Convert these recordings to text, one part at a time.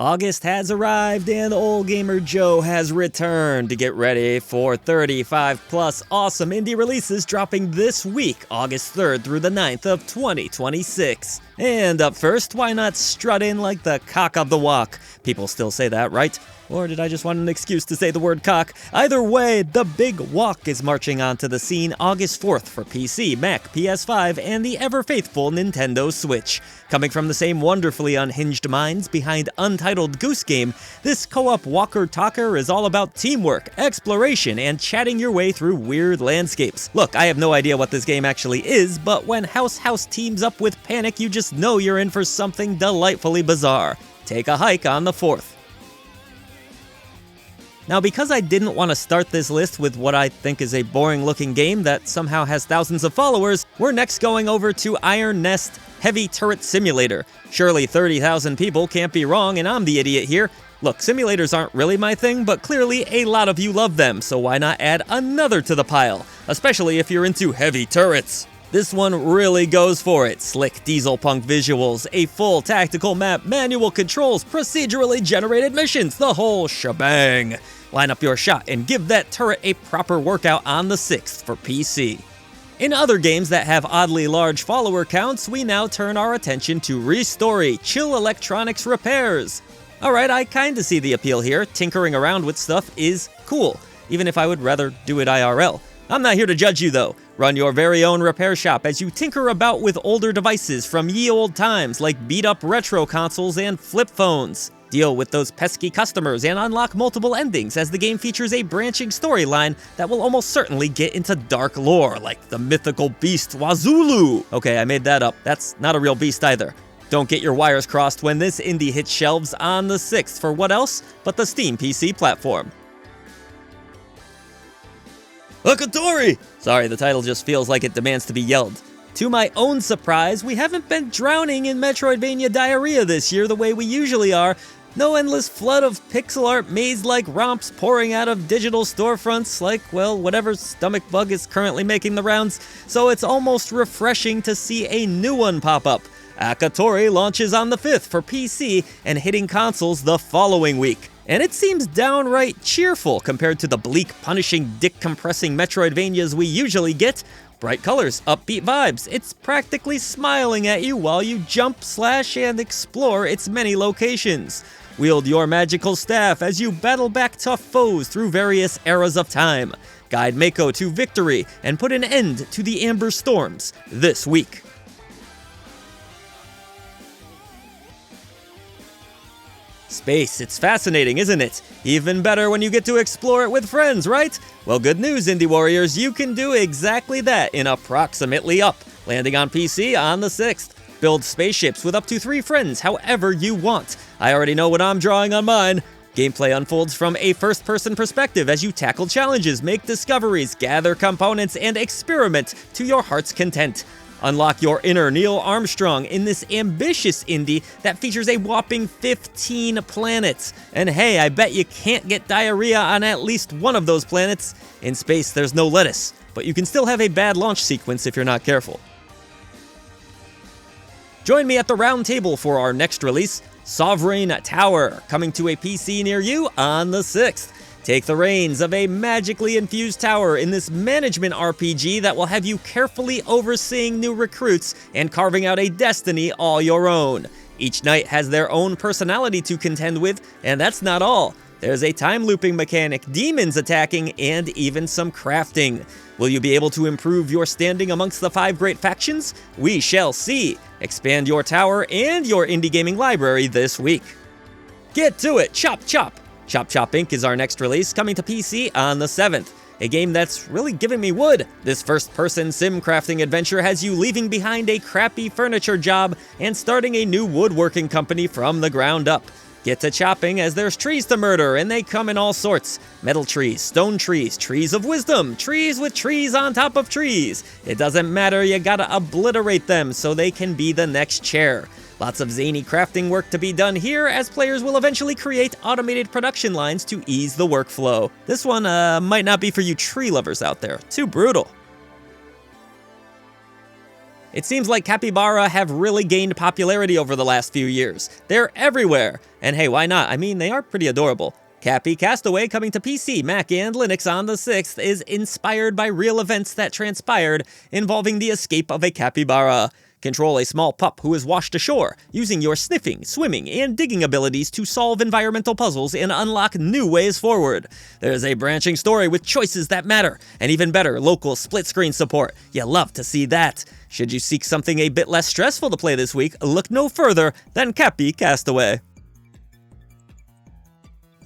August has arrived and Old Gamer Joe has returned to get ready for 35 plus awesome indie releases dropping this week, August 3rd through the 9th of 2026. And up first, why not strut in like the cock of the walk? People still say that, right? Or did I just want an excuse to say the word cock? Either way, the Big Walk is marching onto the scene August 4th for PC, Mac, PS5, and the ever-faithful Nintendo Switch. Coming from the same wonderfully unhinged minds behind Untitled Goose Game, this co-op walker-talker is all about teamwork, exploration, and chatting your way through weird landscapes. Look, I have no idea what this game actually is, but when House teams up with Panic, you just know you're in for something delightfully bizarre. Take a hike on the 4th. Now, because I didn't want to start this list with what I think is a boring-looking game that somehow has thousands of followers, we're next going over to Iron Nest Heavy Turret Simulator. Surely 30,000 people can't be wrong, and I'm the idiot here. Look, simulators aren't really my thing, but clearly a lot of you love them, so why not add another to the pile? Especially if you're into heavy turrets. This one really goes for it. Slick diesel punk visuals, a full tactical map, manual controls, procedurally generated missions, the whole shebang. Line up your shot and give that turret a proper workout on the 6th for PC. In other games that have oddly large follower counts, we now turn our attention to ReStory, Chill Electronics Repairs. Alright, I kinda see the appeal here. Tinkering around with stuff is cool, even if I would rather do it IRL. I'm not here to judge you though. Run your very own repair shop as you tinker about with older devices from ye old times like beat-up retro consoles and flip phones. Deal with those pesky customers and unlock multiple endings as the game features a branching storyline that will almost certainly get into dark lore, like the mythical beast Wazulu. Okay, I made that up. That's not a real beast either. Don't get your wires crossed when this indie hits shelves on the 6th for what else but the Steam PC platform. Akatori! Sorry, the title just feels like it demands to be yelled. To my own surprise, we haven't been drowning in Metroidvania diarrhea this year the way we usually are. No endless flood of pixel art maze-like romps pouring out of digital storefronts like, well, whatever stomach bug is currently making the rounds, so it's almost refreshing to see a new one pop up. Akatori launches on the 5th for PC and hitting consoles the following week. And it seems downright cheerful compared to the bleak, punishing, dick-compressing Metroidvanias we usually get. Bright colors, upbeat vibes, it's practically smiling at you while you jump, slash, and explore its many locations. Wield your magical staff as you battle back tough foes through various eras of time. Guide Mako to victory and put an end to the Amber Storms this week. Space, it's fascinating, isn't it? Even better when you get to explore it with friends, right? Well, good news, Indie Warriors, you can do exactly that in Approximately Up, landing on PC on the 6th. Build spaceships with up to 3 friends however you want. I already know what I'm drawing on mine. Gameplay unfolds from a first-person perspective as you tackle challenges, make discoveries, gather components, and experiment to your heart's content. Unlock your inner Neil Armstrong in this ambitious indie that features a whopping 15 planets. And hey, I bet you can't get diarrhea on at least one of those planets. In space, there's no lettuce, but you can still have a bad launch sequence if you're not careful. Join me at the round table for our next release, Sovereign Tower, coming to a PC near you on the 6th. Take the reins of a magically infused tower in this management RPG that will have you carefully overseeing new recruits and carving out a destiny all your own. Each knight has their own personality to contend with, and that's not all. There's a time looping mechanic, demons attacking, and even some crafting. Will you be able to improve your standing amongst the 5 great factions? We shall see. Expand your tower and your indie gaming library this week. Get to it, chop chop! Chop Chop Inc. is our next release, coming to PC on the 7th. A game that's really giving me wood. This first-person sim crafting adventure has you leaving behind a crappy furniture job and starting a new woodworking company from the ground up. Get to chopping as there's trees to murder, and they come in all sorts. Metal trees, stone trees, trees of wisdom, trees with trees on top of trees. It doesn't matter, you gotta obliterate them so they can be the next chair. Lots of zany crafting work to be done here, as players will eventually create automated production lines to ease the workflow. This one might not be for you tree lovers out there. Too brutal. It seems like capybara have really gained popularity over the last few years. They're everywhere. And hey, why not? I mean, they are pretty adorable. Capy Castaway, coming to PC, Mac, and Linux on the 6th, is inspired by real events that transpired involving the escape of a capybara. Control a small pup who is washed ashore, using your sniffing, swimming, and digging abilities to solve environmental puzzles and unlock new ways forward. There's a branching story with choices that matter, and even better, local split-screen support. You love to see that. Should you seek something a bit less stressful to play this week, look no further than Capy Castaway.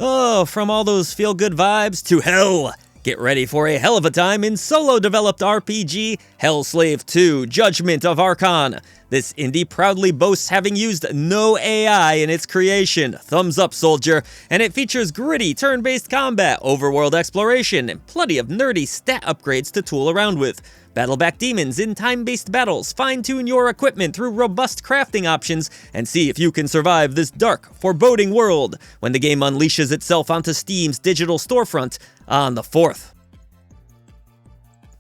Oh, from all those feel-good vibes to hell! Get ready for a hell of a time in solo-developed RPG, HellSlave 2: Judgment of Archon. This indie proudly boasts having used no AI in its creation. Thumbs up, soldier. And it features gritty turn-based combat, overworld exploration, and plenty of nerdy stat upgrades to tool around with. Battle back demons in time-based battles, fine-tune your equipment through robust crafting options, and see if you can survive this dark, foreboding world when the game unleashes itself onto Steam's digital storefront on the 4th.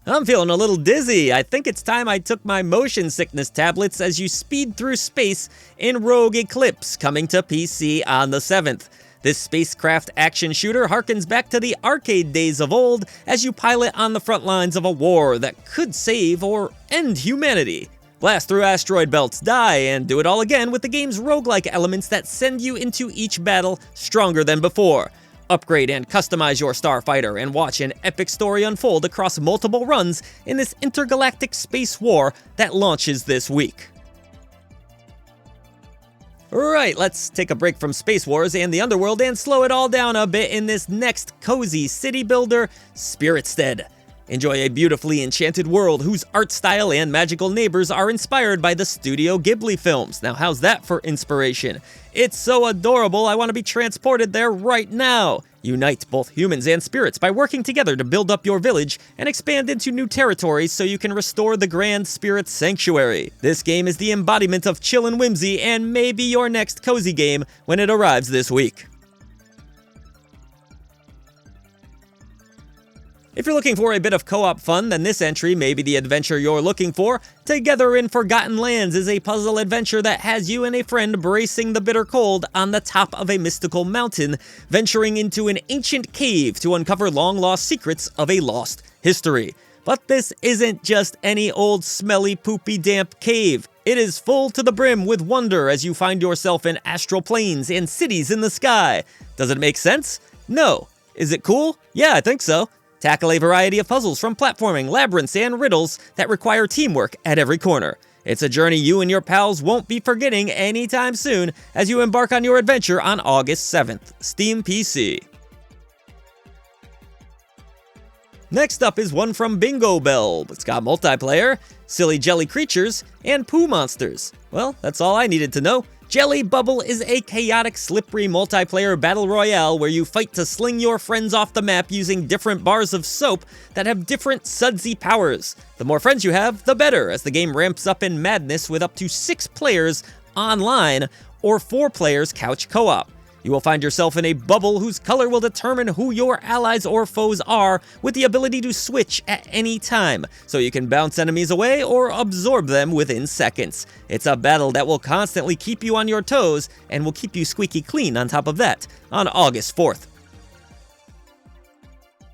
I'm feeling a little dizzy. I think it's time I took my motion sickness tablets as you speed through space in Rogue Eclipse, coming to PC on the 7th. This spacecraft action shooter harkens back to the arcade days of old as you pilot on the front lines of a war that could save or end humanity. Blast through asteroid belts, die, and do it all again with the game's roguelike elements that send you into each battle stronger than before. Upgrade and customize your starfighter and watch an epic story unfold across multiple runs in this intergalactic space war that launches this week. Right, let's take a break from Space Wars and the Underworld and slow it all down a bit in this next cozy city builder, Spiritstead. Enjoy a beautifully enchanted world whose art style and magical neighbors are inspired by the Studio Ghibli films. Now, how's that for inspiration? It's so adorable, I want to be transported there right now. Unite both humans and spirits by working together to build up your village and expand into new territories so you can restore the Grand Spirit Sanctuary. This game is the embodiment of chill and whimsy and may be your next cozy game when it arrives this week. If you're looking for a bit of co-op fun, then this entry may be the adventure you're looking for. Together in Forgotten Lands is a puzzle adventure that has you and a friend bracing the bitter cold on the top of a mystical mountain, venturing into an ancient cave to uncover long-lost secrets of a lost history. But this isn't just any old smelly, poopy, damp cave. It is full to the brim with wonder as you find yourself in astral planes and cities in the sky. Does it make sense? No. Is it cool? Yeah, I think so. Tackle a variety of puzzles from platforming, labyrinths, and riddles that require teamwork at every corner. It's a journey you and your pals won't be forgetting anytime soon as you embark on your adventure on August 7th, Steam PC. Next up is one from Bingo Bell. It's got multiplayer, silly jelly creatures, and poo monsters. Well, that's all I needed to know. Jelly Bubble is a chaotic, slippery multiplayer battle royale where you fight to sling your friends off the map using different bars of soap that have different sudsy powers. The more friends you have, the better, as the game ramps up in madness with up to 6 players online or 4 players couch co-op. You will find yourself in a bubble whose color will determine who your allies or foes are, with the ability to switch at any time, so you can bounce enemies away or absorb them within seconds. It's a battle that will constantly keep you on your toes, and will keep you squeaky clean on top of that, on August 4th.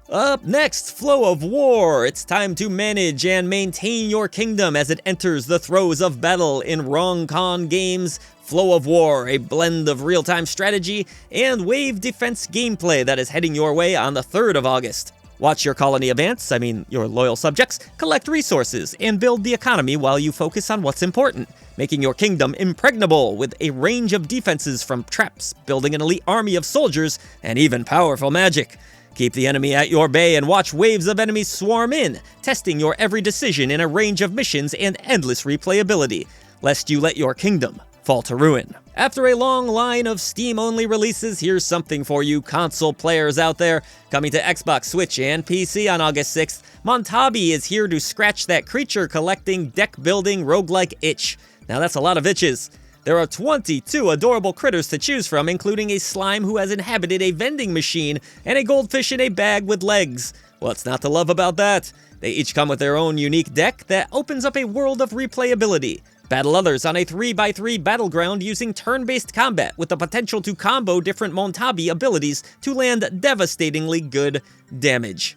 Up next, Flow of War. It's time to manage and maintain your kingdom as it enters the throes of battle in Wrong-Con Games' Flow of War, a blend of real-time strategy and wave defense gameplay that is heading your way on the 3rd of August. Watch your colony advance, your loyal subjects, collect resources, and build the economy while you focus on what's important, making your kingdom impregnable with a range of defenses from traps, building an elite army of soldiers, and even powerful magic. Keep the enemy at your bay and watch waves of enemies swarm in, testing your every decision in a range of missions and endless replayability, lest you let your kingdom fall to ruin. After a long line of Steam-only releases, here's something for you console players out there. Coming to Xbox, Switch, and PC on August 6th, Montabi is here to scratch that creature-collecting, deck-building roguelike itch. Now that's a lot of itches. There are 22 adorable critters to choose from, including a slime who has inhabited a vending machine and a goldfish in a bag with legs. What's not to love about that? They each come with their own unique deck that opens up a world of replayability. Battle others on a 3x3 battleground using turn-based combat with the potential to combo different Montabi abilities to land devastatingly good damage.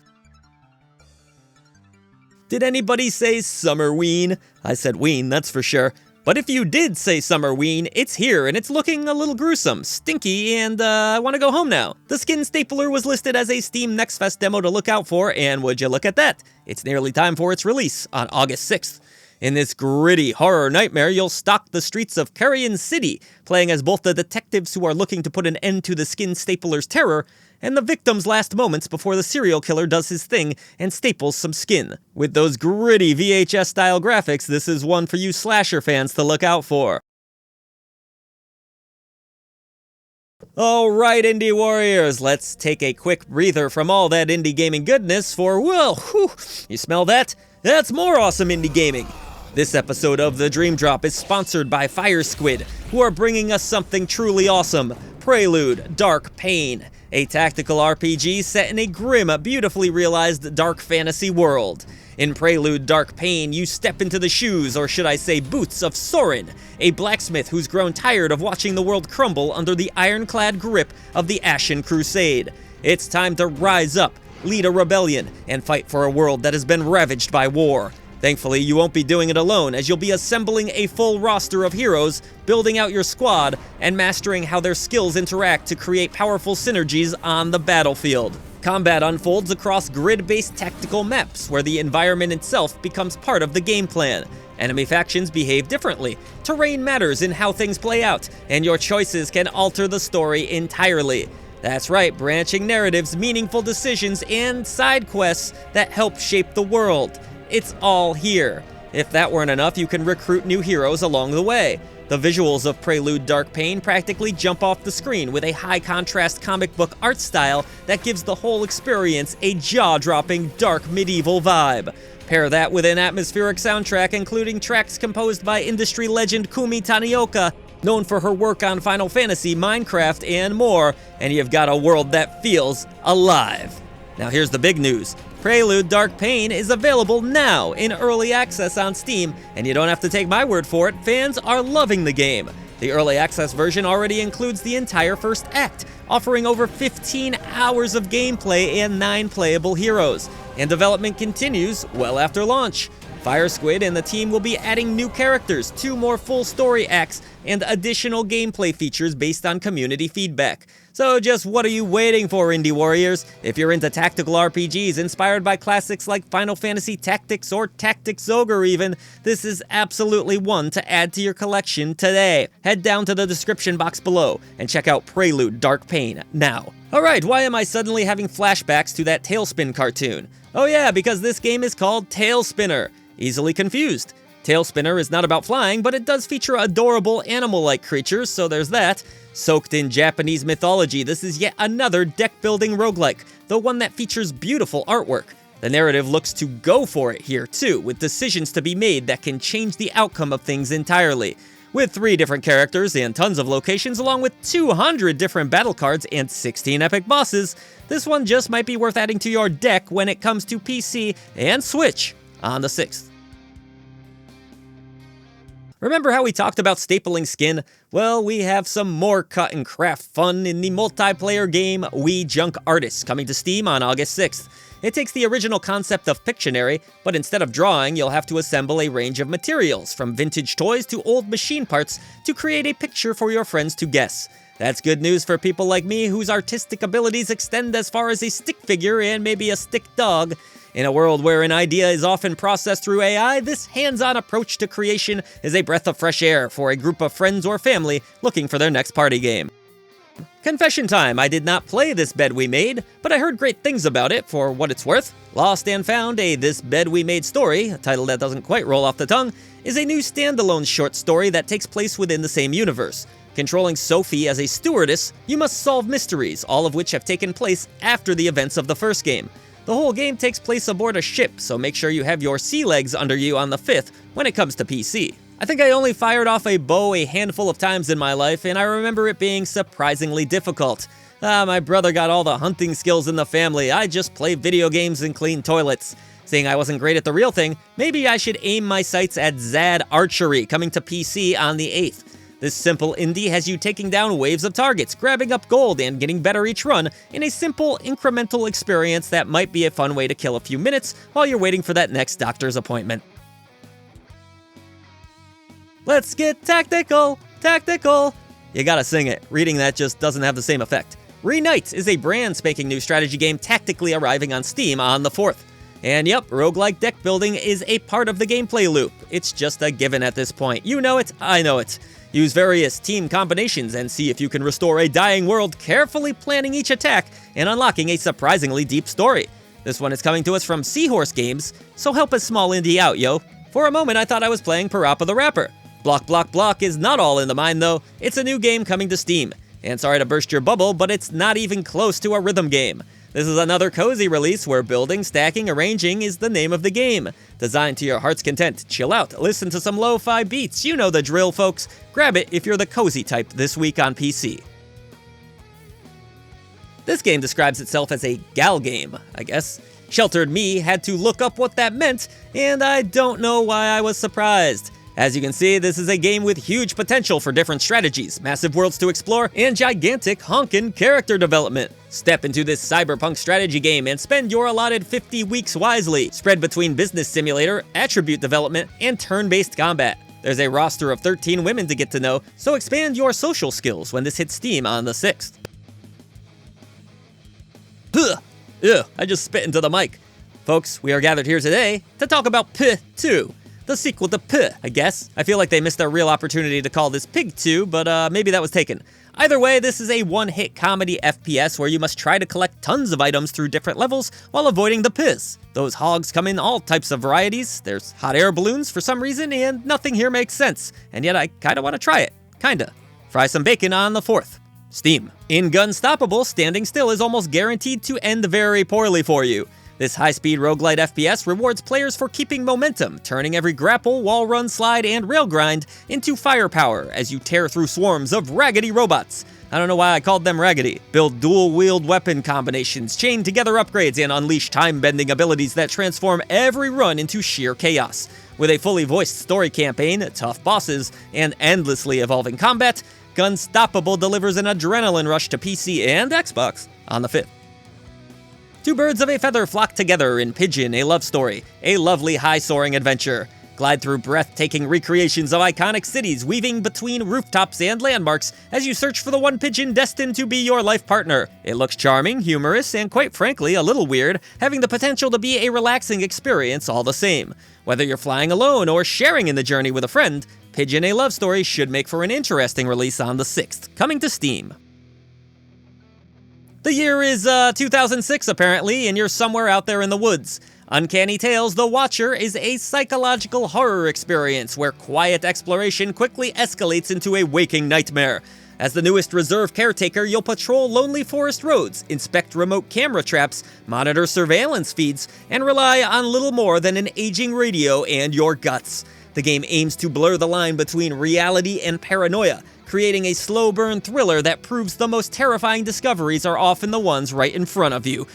Did anybody say Summerween? I said ween, that's for sure. But if you did say Summerween, it's here and it's looking a little gruesome, stinky, and I want to go home now. The Skin Stapler was listed as a Steam Next Fest demo to look out for, and would you look at that? It's nearly time for its release on August 6th. In this gritty horror nightmare, you'll stalk the streets of Carrion City, playing as both the detectives who are looking to put an end to the Skin Stapler's terror, and the victim's last moments before the serial killer does his thing and staples some skin. With those gritty VHS-style graphics, this is one for you slasher fans to look out for. Alright, Indie Warriors, let's take a quick breather from all that indie gaming goodness for, well, whew, you smell that? That's more awesome indie gaming! This episode of The Dream Drop is sponsored by Fire Squid, who are bringing us something truly awesome, Prelude Dark Pain, a tactical RPG set in a grim, beautifully realized dark fantasy world. In Prelude Dark Pain, you step into the shoes, or should I say boots, of Soren, a blacksmith who's grown tired of watching the world crumble under the ironclad grip of the Ashen Crusade. It's time to rise up, lead a rebellion, and fight for a world that has been ravaged by war. Thankfully, you won't be doing it alone, as you'll be assembling a full roster of heroes, building out your squad, and mastering how their skills interact to create powerful synergies on the battlefield. Combat unfolds across grid-based tactical maps, where the environment itself becomes part of the game plan. Enemy factions behave differently, terrain matters in how things play out, and your choices can alter the story entirely. That's right, branching narratives, meaningful decisions, and side quests that help shape the world. It's all here. If that weren't enough, you can recruit new heroes along the way. The visuals of Prelude Dark Pain practically jump off the screen with a high-contrast comic book art style that gives the whole experience a jaw-dropping dark medieval vibe. Pair that with an atmospheric soundtrack including tracks composed by industry legend Kumi Tanioka, known for her work on Final Fantasy, Minecraft, and more, and you've got a world that feels alive. Now here's the big news. Prelude Dark Pain is available now in early access on Steam, and you don't have to take my word for it, fans are loving the game. The early access version already includes the entire first act, offering over 15 hours of gameplay and 9 playable heroes, and development continues well after launch. Fire Squid and the team will be adding new characters, 2 more full story acts, and additional gameplay features based on community feedback. So just what are you waiting for, Indie Warriors? If you're into tactical RPGs inspired by classics like Final Fantasy Tactics or Tactics Ogre even, this is absolutely one to add to your collection today. Head down to the description box below and check out Prelude Dark Pain now. Alright, why am I suddenly having flashbacks to that Talespin cartoon? Oh yeah, because this game is called Talespinner. Easily confused. Talespinner is not about flying, but it does feature adorable animal-like creatures, so there's that. Soaked in Japanese mythology, this is yet another deck-building roguelike, though one that features beautiful artwork. The narrative looks to go for it here, too, with decisions to be made that can change the outcome of things entirely. With 3 different characters and tons of locations, along with 200 different battle cards and 16 epic bosses, this one just might be worth adding to your deck when it comes to PC and Switch on the 6th. Remember how we talked about stapling skin? Well, we have some more cut and craft fun in the multiplayer game We Junk Artists, coming to Steam on August 6th. It takes the original concept of Pictionary, but instead of drawing, you'll have to assemble a range of materials, from vintage toys to old machine parts, to create a picture for your friends to guess. That's good news for people like me whose artistic abilities extend as far as a stick figure and maybe a stick dog. In a world where an idea is often processed through AI, this hands-on approach to creation is a breath of fresh air for a group of friends or family looking for their next party game. Confession time, I did not play This Bed We Made, but I heard great things about it for what it's worth. Lost and Found, a This Bed We Made story, a title that doesn't quite roll off the tongue, is a new standalone short story that takes place within the same universe. Controlling Sophie as a stewardess, you must solve mysteries, all of which have taken place after the events of the first game. The whole game takes place aboard a ship, so make sure you have your sea legs under you on the 5th when it comes to PC. I think I only fired off a bow a handful of times in my life, and I remember it being surprisingly difficult. My brother got all the hunting skills in the family. I just play video games and clean toilets. Seeing I wasn't great at the real thing, maybe I should aim my sights at Zad Archery, coming to PC on the 8th. This simple indie has you taking down waves of targets, grabbing up gold, and getting better each run in a simple, incremental experience that might be a fun way to kill a few minutes while you're waiting for that next doctor's appointment. Let's get tactical, tactical. You gotta sing it. Reading that just doesn't have the same effect. Reunite is a brand spanking new strategy game tactically arriving on Steam on the 4th. And yep, roguelike deck building is a part of the gameplay loop. It's just a given at this point. You know it, I know it. Use various team combinations and see if you can restore a dying world, carefully planning each attack and unlocking a surprisingly deep story. This one is coming to us from Seahorse Games, so help a small indie out, yo. For a moment I thought I was playing Parappa the Rapper. Block Block Block is not all in the mind though. It's a new game coming to Steam. And sorry to burst your bubble, but it's not even close to a rhythm game. This is another cozy release where building, stacking, arranging is the name of the game. Designed to your heart's content, chill out, listen to some lo-fi beats, you know the drill folks. Grab it if you're the cozy type this week on PC. This game describes itself as a gal game, I guess. Sheltered me had to look up what that meant, and I don't know why I was surprised. As you can see, this is a game with huge potential for different strategies, massive worlds to explore, and gigantic honkin' character development. Step into this cyberpunk strategy game and spend your allotted 50 weeks wisely, spread between business simulator, attribute development, and turn-based combat. There's a roster of 13 women to get to know, so expand your social skills when this hits Steam on the 6th. Ugh, I just spit into the mic. Folks, we are gathered here today to talk about P 2. The sequel to P, I guess. I feel like they missed a real opportunity to call this Pig 2, but maybe that was taken. Either way, this is a one-hit comedy FPS where you must try to collect tons of items through different levels while avoiding the Piz. Those hogs come in all types of varieties, there's hot air balloons for some reason, and nothing here makes sense. And yet I kinda wanna try it. Kinda. Fry some bacon on the 4th. Steam. In Gunstoppable, standing still is almost guaranteed to end very poorly for you. This high-speed roguelite FPS rewards players for keeping momentum, turning every grapple, wall run, slide, and rail grind into firepower as you tear through swarms of raggedy robots. I don't know why I called them raggedy. Build dual-wield weapon combinations, chain together upgrades, and unleash time-bending abilities that transform every run into sheer chaos. With a fully voiced story campaign, tough bosses, and endlessly evolving combat, Gunstoppable delivers an adrenaline rush to PC and Xbox on the 5th. Two birds of a feather flock together in Pigeon, a love story, a lovely high-soaring adventure. Glide through breathtaking recreations of iconic cities, weaving between rooftops and landmarks as you search for the one pigeon destined to be your life partner. It looks charming, humorous, and quite frankly, a little weird, having the potential to be a relaxing experience all the same. Whether you're flying alone or sharing in the journey with a friend, Pigeon, a love story should make for an interesting release on the 6th, coming to Steam. The year is 2006 apparently, and you're somewhere out there in the woods. Uncanny Tales: The Watcher is a psychological horror experience where quiet exploration quickly escalates into a waking nightmare. As the newest reserve caretaker, you'll patrol lonely forest roads, inspect remote camera traps, monitor surveillance feeds, and rely on little more than an aging radio and your guts. The game aims to blur the line between reality and paranoia, creating a slow-burn thriller that proves the most terrifying discoveries are often the ones right in front of you.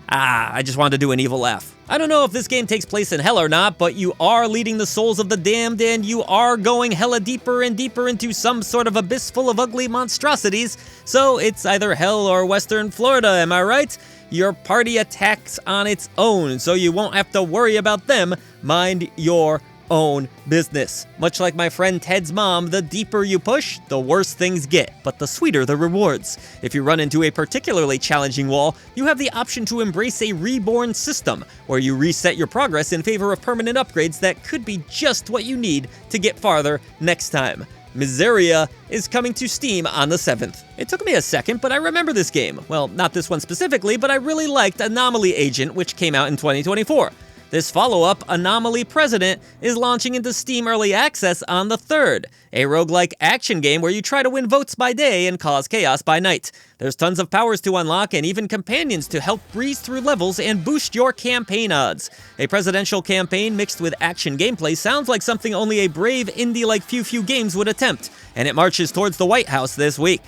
I just wanted to do an evil laugh. I don't know if this game takes place in hell or not, but you are leading the souls of the damned, and you are going hella deeper and deeper into some sort of abyss full of ugly monstrosities, so it's either hell or Western Florida, am I right? Your party attacks on its own, so you won't have to worry about them. Mind your own business. Much like my friend Ted's mom, the deeper you push, the worse things get, but the sweeter the rewards. If you run into a particularly challenging wall, you have the option to embrace a reborn system, where you reset your progress in favor of permanent upgrades that could be just what you need to get farther next time. Miseria is coming to Steam on the 7th. It took me a second, but I remember this game. Well, not this one specifically, but I really liked Anomaly Agent, which came out in 2024. This follow-up, Anomaly President, is launching into Steam Early Access on the 3rd, a roguelike action game where you try to win votes by day and cause chaos by night. There's tons of powers to unlock and even companions to help breeze through levels and boost your campaign odds. A presidential campaign mixed with action gameplay sounds like something only a brave indie like few games would attempt, and it marches towards the White House this week.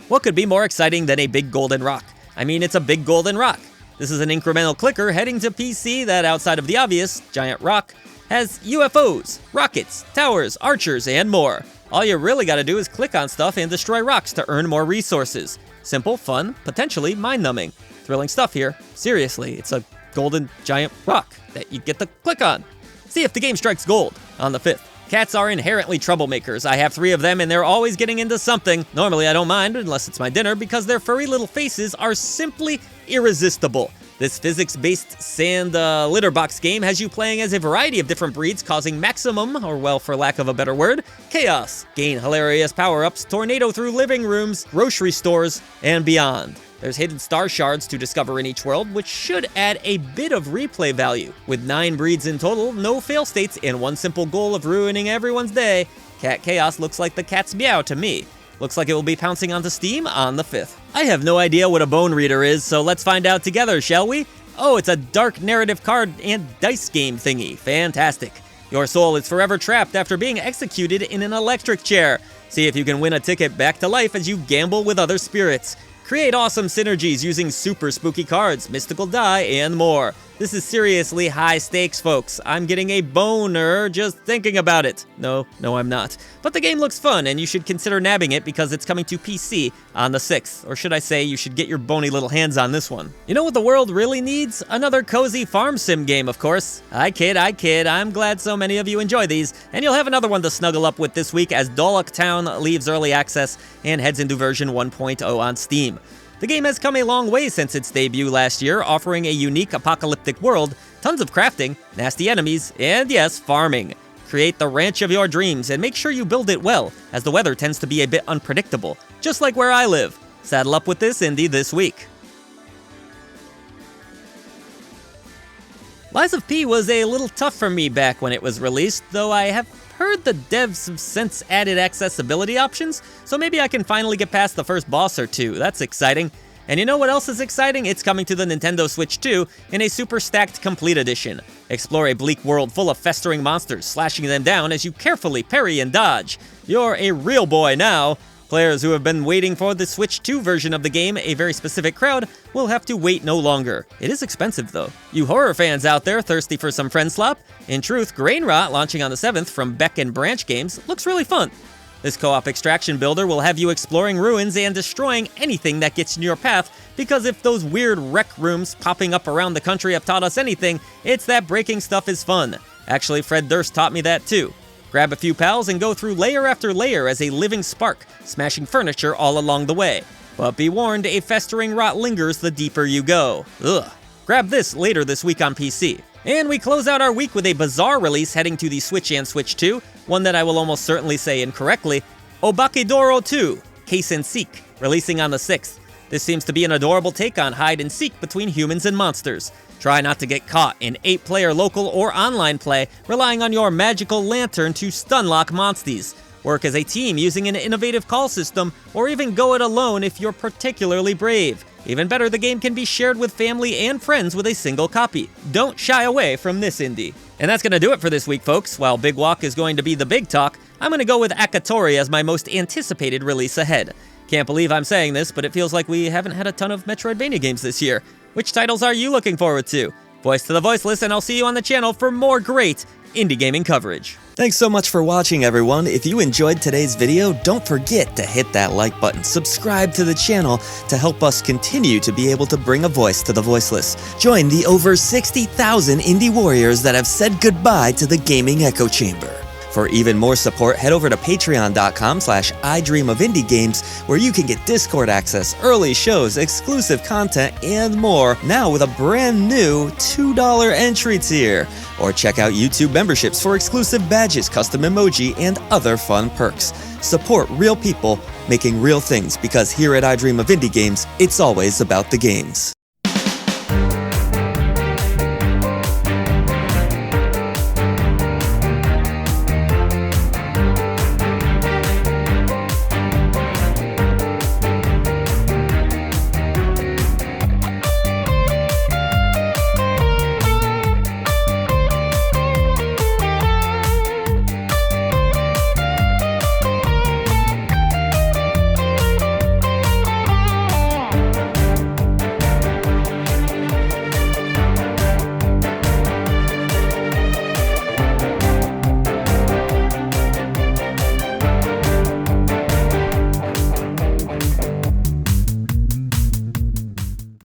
What could be more exciting than a big golden rock? I mean, it's a big golden rock. This is an incremental clicker heading to PC that, outside of the obvious, giant rock, has UFOs, rockets, towers, archers, and more. All you really gotta do is click on stuff and destroy rocks to earn more resources. Simple, fun, potentially mind-numbing. Thrilling stuff here. Seriously, it's a golden giant rock that you get to click on. See if the game strikes gold on the 5th. Cats are inherently troublemakers. I have 3 of them and they're always getting into something. Normally I don't mind unless it's my dinner because their furry little faces are simply irresistible. This physics-based sand litter box game has you playing as a variety of different breeds, causing maximum, or well, for lack of a better word, chaos. Gain hilarious power-ups, tornado through living rooms, grocery stores, and beyond. There's hidden star shards to discover in each world, which should add a bit of replay value. With 9 breeds in total, no fail states, and one simple goal of ruining everyone's day, Cat Chaos looks like the cat's meow to me. Looks like it will be pouncing onto Steam on the 5th. I have no idea what a BONEREADER is, so let's find out together, shall we? Oh, it's a dark narrative card and dice game thingy. Fantastic. Your soul is forever trapped after being executed in an electric chair. See if you can win a ticket back to life as you gamble with other spirits. Create awesome synergies using super spooky cards, mystical die, and more. This is seriously high stakes, folks. I'm getting a boner just thinking about it. No, I'm not. But the game looks fun, and you should consider nabbing it because it's coming to PC on the 6th. Or should I say, you should get your bony little hands on this one. You know what the world really needs? Another cozy farm sim game, of course. I kid. I'm glad so many of you enjoy these, and you'll have another one to snuggle up with this week as Doloc Town leaves early access and heads into version 1.0 on Steam. The game has come a long way since its debut last year, offering a unique apocalyptic world, tons of crafting, nasty enemies, and yes, farming. Create the ranch of your dreams and make sure you build it well, as the weather tends to be a bit unpredictable, just like where I live. Saddle up with this indie this week. Lies of P was a little tough for me back when it was released, though I have heard the devs have since added accessibility options, so maybe I can finally get past the first boss or two. That's exciting. And you know what else is exciting? It's coming to the Nintendo Switch 2 in a super stacked complete edition. Explore a bleak world full of festering monsters, slashing them down as you carefully parry and dodge. You're a real boy now. Players who have been waiting for the Switch 2 version of the game, a very specific crowd, will have to wait no longer. It is expensive though. You horror fans out there thirsty for some friend slop? In truth, Grain Rot, launching on the 7th from Beck and Branch Games, looks really fun. This co-op extraction builder will have you exploring ruins and destroying anything that gets in your path, because if those weird rec rooms popping up around the country have taught us anything, it's that breaking stuff is fun. Actually, Fred Durst taught me that too. Grab a few pals and go through layer after layer as a living spark, smashing furniture all along the way. But be warned, a festering rot lingers the deeper you go. Ugh. Grab this later this week on PC. And we close out our week with a bizarre release heading to the Switch and Switch 2, one that I will almost certainly say incorrectly, OBAKEIDORO 2, Case and Seek, releasing on the 6th. This seems to be an adorable take on hide and seek between humans and monsters. Try not to get caught in 8-player local or online play, relying on your magical lantern to stunlock monsties. Work as a team using an innovative call system, or even go it alone if you're particularly brave. Even better, the game can be shared with family and friends with a single copy. Don't shy away from this indie. And that's gonna do it for this week, folks. While Big Walk is going to be the big talk, I'm gonna go with Akatori as my most anticipated release ahead. Can't believe I'm saying this, but it feels like we haven't had a ton of Metroidvania games this year. Which titles are you looking forward to? Voice to the voiceless, and I'll see you on the channel for more great indie gaming coverage. Thanks so much for watching, everyone. If you enjoyed today's video, don't forget to hit that like button, subscribe to the channel to help us continue to be able to bring a voice to the voiceless. Join the over 60,000 indie warriors that have said goodbye to the gaming echo chamber. For even more support, head over to patreon.com/idreamofindiegames, where you can get Discord access, early shows, exclusive content, and more, now with a brand new $2 entry tier. Or check out YouTube memberships for exclusive badges, custom emoji, and other fun perks. Support real people making real things, because here at I Dream of Indie Games, it's always about the games.